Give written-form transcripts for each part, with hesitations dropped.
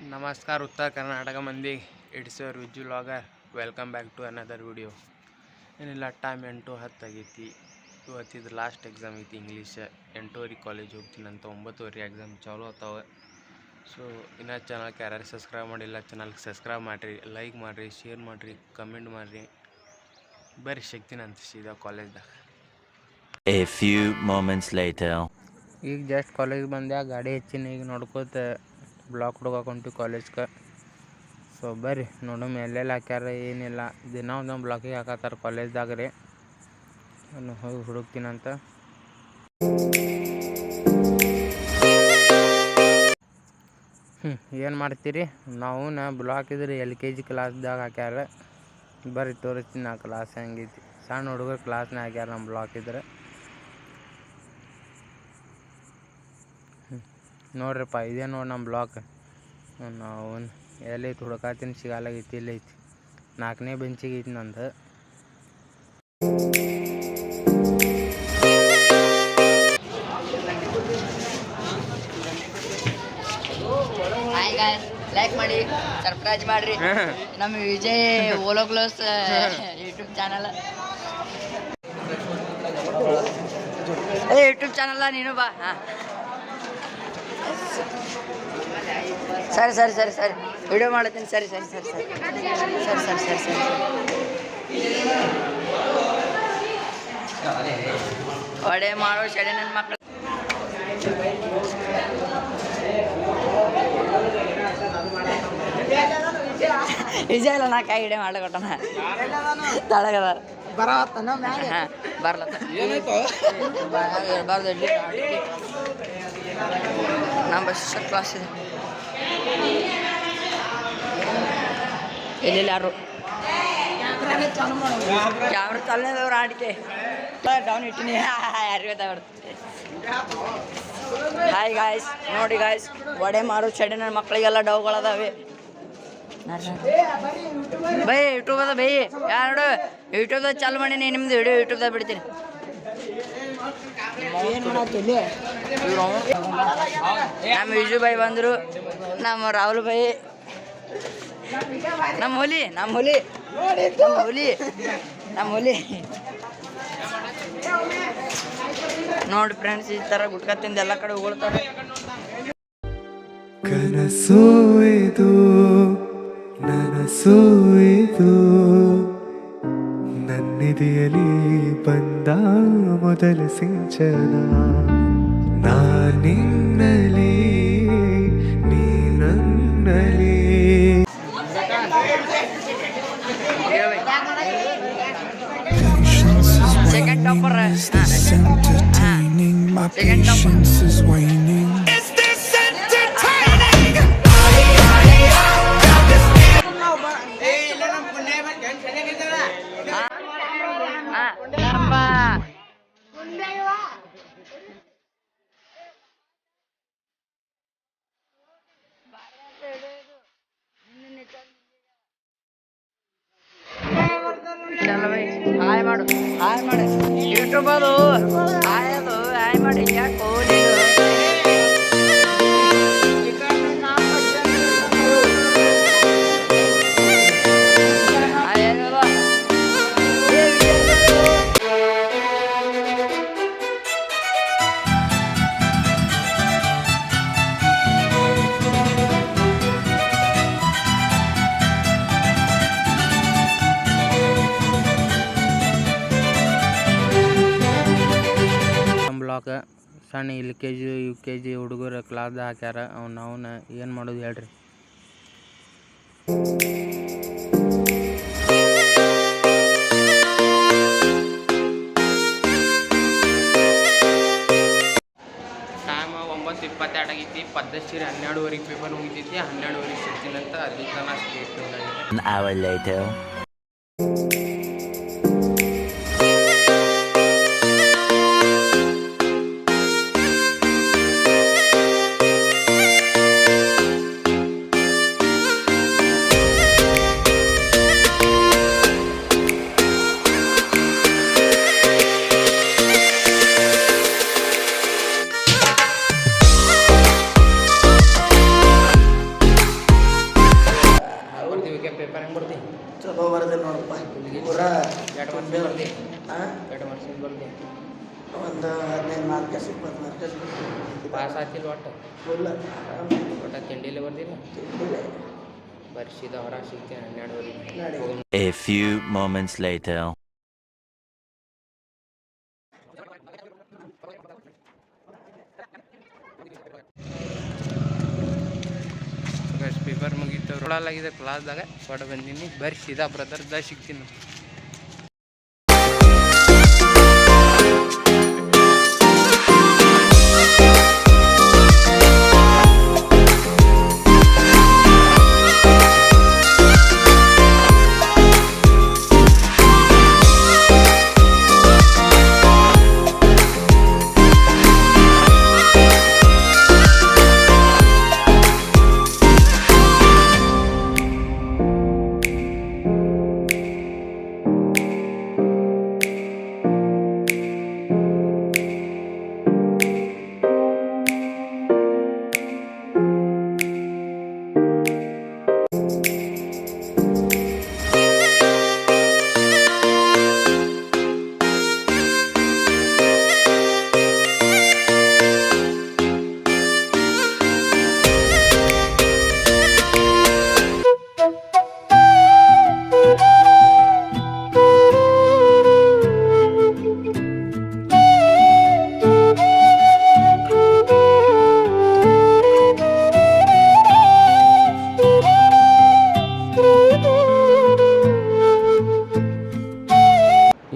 नमस्कार उत्तर कर्नाटक मंदी it's your Viju vlogger welcome back to another video. ಏನಿಲ್ಲ, ಟೈಮ್ 8:10 ಆಗೈತಿ. ಇವತ್ತಿದು ಲಾಸ್ಟ್ ಎಕ್ಸಾಮ್ ಐತಿ ಇಂಗ್ಲೀಷ್. 8:30 ಕಾಲೇಜ್ ಹೋಗ್ತೀನಂತ. 9:30 ಎಕ್ಸಾಮ್ ಚಾಲು ಆಗ್ತಾವೆ. ಸೊ ಇನ್ನೂ ಚಾನಲ್ಗೆ ಯಾರ್ಯಾರು ಸಬ್ಸ್ಕ್ರೈಬ್ ಮಾಡಿಲ್ಲ ಚಾನಲ್ಗೆ ಸಬ್ಸ್ಕ್ರೈಬ್ ಮಾಡಿರಿ, ಲೈಕ್ ಮಾಡಿರಿ, ಶೇರ್ ಮಾಡಿರಿ, ಕಮೆಂಟ್ ಮಾಡಿರಿ. ಬರ್ರಿ ಸಿಗ್ತೀನಂತ ಸೀದಾ ಕಾಲೇಜ್ದಾಗ. A few moments later. ಈಗ ಜಸ್ಟ್ ಕಾಲೇಜ್ ಬಂದೆ, ಗಾಡಿ ಹೆಚ್ಚಿನ ಈಗ ನೋಡ್ಕೋತ ಬ್ಲಾಕ್ ಹುಡುಗಾಕೊಂತೀವಿ ಕಾಲೇಜ್ಗೆ. ಸೊ ಬರ್ರಿ ನೋಡೋಣ ಎಲ್ಲೆಲ್ಲಿ ಹಾಕ್ಯಾರ ಏನಿಲ್ಲ. ದಿನ ಒಂದೊಂದು ಬ್ಲಾಕಿಗೆ ಹಾಕತ್ತಾರೆ ಕಾಲೇಜ್ದಾಗ ರೀ. ನಾನು ಹೋಗಿ ಹುಡುಕ್ತೀನಂತ. ಏನು ಮಾಡ್ತೀರಿ, ನಾವು ಬ್ಲಾಕ್ ಇದ್ರಿ LKG ಕ್ಲಾಸ್ದಾಗ ಹಾಕ್ಯಾರ. ಬರ್ರಿ ತೋರಿಸ್ತೀನಿ ನಾ ಕ್ಲಾಸ್ ಹೆಂಗೈತಿ. ಸಣ್ಣ ಹುಡುಗರು ಕ್ಲಾಸ್ನ ಹಾಕ್ಯಾರ ನಮ್ಮ ಬ್ಲಾಕ್ ಇದ್ರೆ. ನೋಡ್ರಿಪ್ಪ, ಇದೇ ನೋಡಿ ನಮ್ಮ ಬ್ಲಾಕ್. ನಾವು ಎಲ್ಲೈತಿ ಹುಡುಕಾತೀನಿ, ಸಿಗಲಾಗೈತಿ. ಇಲ್ಲೈತಿ 4ನೇ ಬೆಂಚಿಗೆ ಐತಿ ನಂದು. ಲೈಕ್ ಮಾಡಿ, ಸರ್ಪ್ರೈಸ್ ಮಾಡ್ರಿ ನಮ್ಮ Vijay Ola close YouTube channel. YouTube channel ನೀನು ಬಾ. ಸರಿ ಸರಿ ಸರಿ ಸರಿ ವಿಡಿಯೋ ಮಾಡ್ತೀನಿ. ಸರಿ ಸರಿ ಸರಿ ಸರಿ ಸರಿ ಸರಿ ಸರಿ ಸರಿ ಒಡೆ ಮಾಡೋ ಶೆಡೆ ನನ್ನ ಮಕ್ಕಳು. ವಿಜಯ ಇಲ್ಲ, ನಾ ಕೈ ಹಿಡಿಯ ಮಾಡ್ಕೊಟ್ಟನ ತಳಗದ ಹಾಂ ಬರ್ಲತ್ತ ಇರಬಾರ್ದು. ನಮ್ಮ ಬಸ್ ಕ್ಲಾಸ್ ಇದೆ. ಎಲ್ಲೆಲ್ಲಿ ಯಾರು ಕ್ಯಾಮ್ರಾ ತಲೆದವ್ರು ಆಡಿಕೆ ಡೌನ್ ಇಟ್ಟಿನಿ. ಯಾರು ಗೊತ್ತಾಗ್ಬಿಡ್ತದೆ. ಹಾಯ್ ಗಾಯ್ಸ್, ನೋಡಿ ಗಾಯ್ಸ್, ವಡೆ ಮಾರು ಚಡಿ ನನ್ನ ಮಕ್ಕಳಿಗೆಲ್ಲ ಡೌಗಳದಾವೆ. ಬೈ ಯೂಟ್ಯೂಬ್ ಅದ ಬೈ, ಯಾರು ಯೂಟ್ಯೂಬ್ದಾಗ ಚಾಲು ಮಾಡೀನಿ. ನಿಮ್ದು ವಿಡಿಯೋ ಯೂಟ್ಯೂಬ್ದಾಗ ಬಿಡ್ತೀನಿ. ನಮ್ಮ ವಿಜು ಭಾಯಿ ಬಂದರು, ನಮ್ಮ ರಾಹುಲ್ ಭಾಯಿ, ನಮ್ಮ ಹುಲಿ ನಮ್ಮ ಹುಲಿ ನಮ್ಮ ಹುಲಿ ನಮ್ಮ ಹುಲಿ. ನೋಡಿ ಫ್ರೆಂಡ್ಸ್, ಈ ಥರ ಗುಟ್ಕಾ ತಿಂದು ಎಲ್ಲ ಕಡೆ ಹೋಗ್ತಾರೆ. ಕನಸು ಇದು ನನಸು ಇದು, ನನ್ನಿದೆಯಲಿ ಬಂದ ಮೊದಲ ಸಿಂಚನ. ನಾನಿನ್ನಲಿ ನೀ ನನ್ನಲಿ. Second topper second topper. Hi ಮಾಡು, ಹಾಯ್ ಮಾಡು ಯೂಟ್ಯೂಬ್ ಅದು ಹಾಯ್ ಮಾಡಿ. ಯಾಕೋ ನೀನು ಬ್ಲಾಕ್ ಸಣ್ಣ LKG UKG ಹುಡುಗರು ಕ್ಲಾಸ್ದಾಗ ಹಾಕ್ಯಾರ. ಅವನ್ನ ಏನು ಮಾಡೋದು ಹೇಳ್ರಿ. ಟೈಮ್ 9:22 ಆಗೈತಿ. ಪದ್ಧತಿ 12:30 ಪೇಪರ್ ಮುಗಿತೈತಿ. 12:30 ಸಿಗ್ತೀನಂತ. ಅಲ್ಲಿ ತನಕ ಸ್ಟೇಟ್ ಆಗಿದೆ. An hour later. ಬರ್ತೀವಪ್ಪ ಪೂರ ಹಾಂ ಎರಡು ವರ್ಷದ ಬರ್ದೆ ಒಂದು 15 ಮಾರ್ಕಸ್ 20 ಮಾರ್ಕಸ್ ಪಾಸ್ ಆಗ್ತಿಲ್ಲ ಒಟ್ಟು ಫುಲ್ ಒಟ್ಟು ತಿಂಡಿಲೇ ಬರ್ದಿಲ್ಲ ತಿಂಡಿಲ್ಲ ಬರ್ರಿ ಸೀದಾ ಹೊರಗೆ ಸಿಗ್ತೇನೆ 12ವರೆಗೆ ನಡಿ A few moments later. Paper ಮುಗೀತು ರೋಡಲ್ಲಾಗಿದೆ ಕ್ಲಾಸ್ದಾಗ ಹೊಡ ಬಂದೀನಿ ಬರ್ರಿ ಸೀದಾ ಬ್ರದರ್ಸ್ದಾಗ ಸಿಗ್ತೀನಿ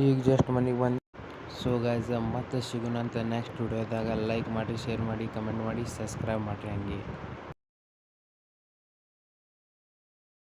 ಈಗ ಜಸ್ಟ್ ಮನೆಗೆ ಬಂದು ಸೊ ಗೈಸ್ ಮತ್ತೆ ಸಿಗೋಣ ಅಂತ ನೆಕ್ಸ್ಟ್ ವಿಡಿಯೋದಾಗ ಲೈಕ್ ಮಾಡಿ ಶೇರ್ ಮಾಡಿ ಕಮೆಂಟ್ ಮಾಡಿ ಸಬ್ಸ್ಕ್ರೈಬ್ ಮಾಡಿರಿ ಹಂಗೆ